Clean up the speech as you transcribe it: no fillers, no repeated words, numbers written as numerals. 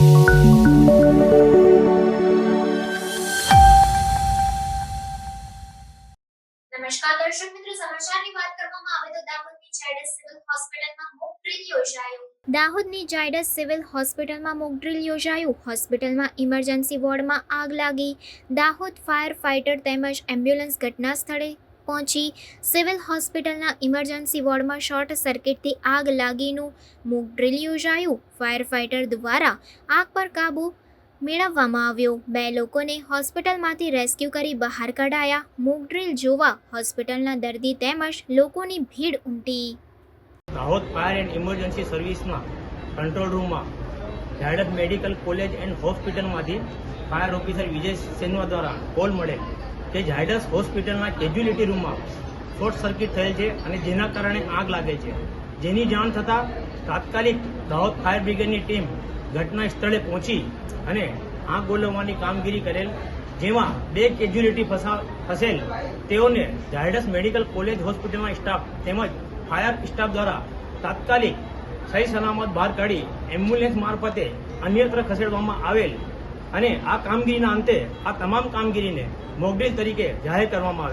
નમસ્કાર દર્શક મિત્રો, સમાચારની વાત કરવામાં આવે તો દાહોદની ઝાયડસ સિવિલ હોસ્પિટલમાં મોક ડ્રીલ યોજાયું. દાહોદની ઝાયડસ સિવિલ હોસ્પિટલમાં મોક ડ્રીલ યોજાયું. હોસ્પિટલમાં ઇમરજન્સી વોર્ડમાં આગ લાગી. દાહોદ ફાયર ફાઇટર તેમજ એમ્બ્યુલન્સ ઘટના સ્થળે પહોંચી સિવિલ હોસ્પિટલના ઇમરજન્સી વોર્ડમાં શોર્ટ સર્કિટથી આગ લાગીનું મોક ડ્રીલ યોજાયું. ફાયર ફાઇટર દ્વારા આગ પર કાબૂ મેળવવામાં આવ્યો. 2 લોકોને હોસ્પિટલમાંથી રેસ્ક્યુ કરી બહાર કઢાયા. મોક ડ્રીલ જોવા હોસ્પિટલના દર્દી તેમજ લોકોની ભીડ ઉમટી. દાહોદ ફાયર એન્ડ ઇમરજન્સી સર્વિસના કંટ્રોલ રૂમમાં ઝાયડસ મેડિકલ કોલેજ એન્ડ હોસ્પિટલમાંથી ફાયર ઓફિસર વિજય સેનવા દ્વારા કોલ મળેલ કે ઝાયડસ હોસ્પિટલના કેજ્યુઅલિટી રૂમમાં શોર્ટ સર્કિટ થયેલ છે અને જેના કારણે આગ લાગે છે. જેની જાણ થતાં તાત્કાલિક દાહોદ ફાયર બ્રિગેડની ટીમ ઘટના સ્થળે પહોંચી અને આગ ઓલવવાની કામગીરી કરેલ, જેમાં 2 કેજ્યુઅલિટી ફસેલ તેઓને ઝાયડસ મેડિકલ કોલેજ હોસ્પિટલના સ્ટાફ તેમજ ફાયર સ્ટાફ દ્વારા તાત્કાલિક સહી સલામત બહાર કાઢી એમ્બ્યુલન્સ મારફતે અન્યત્ર ખસેડવામાં આવેલ અને આ કામગીરીના અંતે આ તમામ કામગીરીને મોક ડ્રીલ તરીકે જાહેર કરવામાં આવેલ.